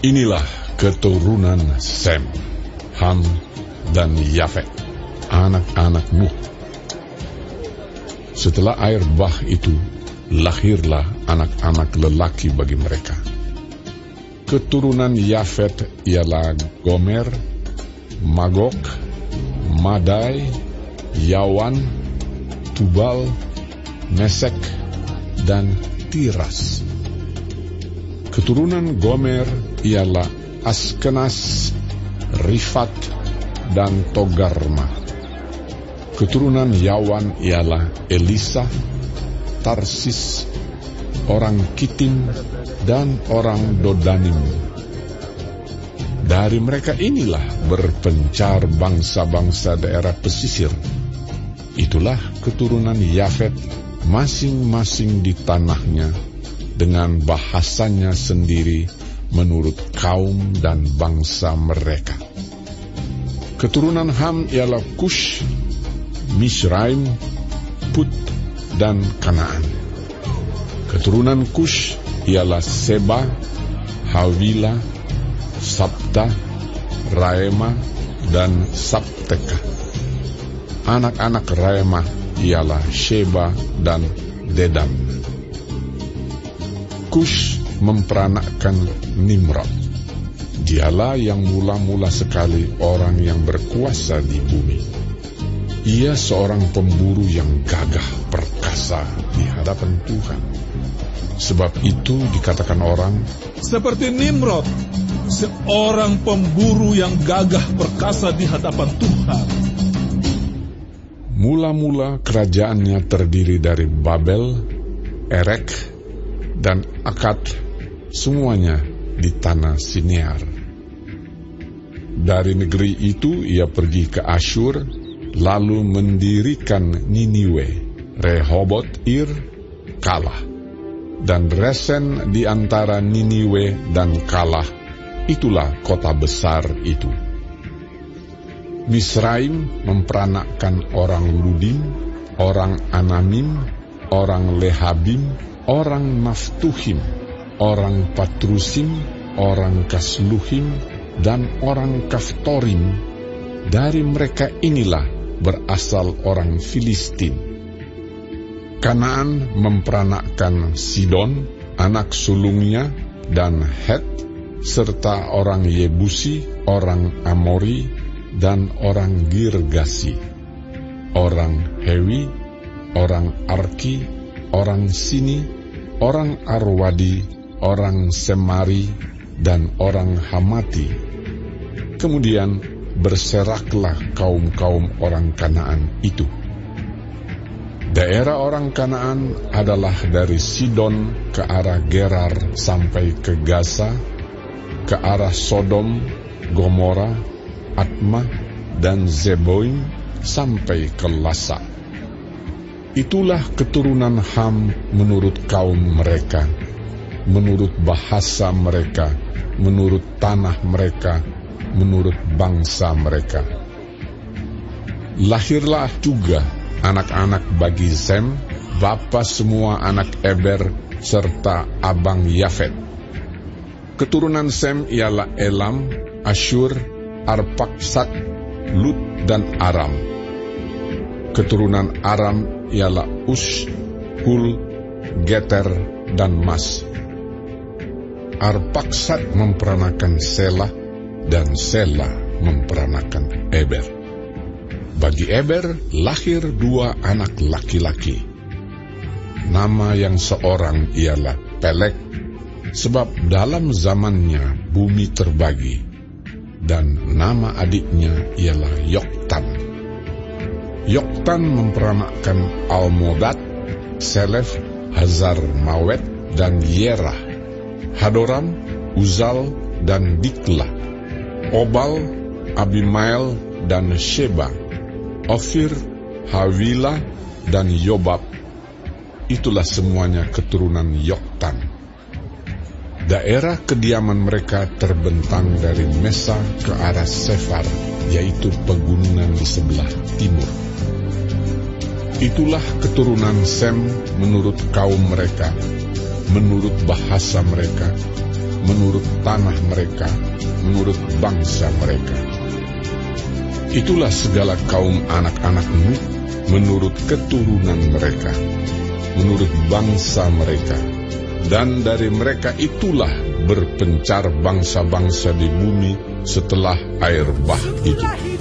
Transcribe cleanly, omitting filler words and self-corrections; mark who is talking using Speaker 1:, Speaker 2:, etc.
Speaker 1: Inilah keturunan Sem, Ham, dan Yafet, anak-anak Nuh. Setelah air bah itu, lahirlah anak-anak lelaki bagi mereka. Keturunan Yafet ialah Gomer, Magog, Madai, Yawan, Tubal, Mesek, dan Tiras. Keturunan Gomer ialah Askenas, Rifat, dan Togarma. Keturunan Yawan ialah Elisa, Tarsis, orang Kitim, dan orang Dodanim. Dari mereka inilah berpencar bangsa-bangsa daerah pesisir. Itulah keturunan Yafet, masing-masing di tanahnya, dengan bahasanya sendiri menurut kaum dan bangsa mereka. Keturunan Ham ialah Kush, Misraim, Put, dan Kanaan. Keturunan Kush ialah Seba, Hawila, Sabta, Raema, dan Sabteka. Anak-anak Raema ialah Sheba dan Dedan. Kush memperanakkan Nimrod. Dialah yang mula-mula sekali orang yang berkuasa di bumi. Ia seorang pemburu yang gagah perkasa di hadapan Tuhan. Sebab itu dikatakan orang,
Speaker 2: seperti Nimrod, seorang pemburu yang gagah perkasa di hadapan Tuhan.
Speaker 1: Mula-mula kerajaannya terdiri dari Babel, Erek, dan Akad, semuanya di tanah Sinear. Dari negeri itu ia pergi ke Asyur, lalu mendirikan Niniwe, Rehobot Ir, Kalah, dan Resen di antara Niniwe dan Kalah. Itulah kota besar itu. Misraim memperanakkan orang Ludim, orang Anamim, orang Lehabim, orang Naftuhim, orang Patrusim, orang Kasluhim, dan orang Kaftorim. Dari mereka inilah berasal orang Filistin. Kanaan memperanakkan Sidon, anak sulungnya, dan Het, serta orang Yebusi, orang Amori, dan orang Girgasi, orang Hewi, orang Arki, orang Sini, orang Arwadi, orang Semari, dan orang Hamati. Kemudian berseraklah kaum-kaum orang Kanaan itu. Daerah orang Kanaan adalah dari Sidon ke arah Gerar sampai ke Gaza, ke arah Sodom, Gomora, Atma, dan Zeboim sampai ke Lasa. Itulah keturunan Ham menurut kaum mereka, menurut bahasa mereka, menurut tanah mereka, menurut bangsa mereka. Lahirlah juga anak-anak bagi Sem, bapa semua anak Eber, serta abang Yafet. Keturunan Sem ialah Elam, Asyur, Arpaksad, Lut, dan Aram. Keturunan Aram ialah Us, Hul, Geter, dan Mas. Arpaksad memperanakan Selah, dan Selah memperanakan Eber. Bagi Eber lahir 2 anak laki-laki. Nama yang seorang ialah Pelek, sebab dalam zamannya bumi terbagi, dan nama adiknya ialah Yoktan. Yoktan memperanakkan Almodad, Selef, Hazar Mawet, dan Yerah, Hadoram, Uzal, dan Dikla, Obal, Abimael, dan Sheba, Ofir, Hawila, dan Yobab. Itulah semuanya keturunan Yoktan. Daerah kediaman mereka terbentang dari Mesa ke arah Sefar, yaitu pegunungan di sebelah timur. Itulah keturunan Sem menurut kaum mereka, menurut bahasa mereka, menurut tanah mereka, menurut bangsa mereka. Itulah segala kaum anak-anak Nuh menurut keturunan mereka, menurut bangsa mereka. Dan dari mereka itulah berpencar bangsa-bangsa di bumi setelah air bah itu.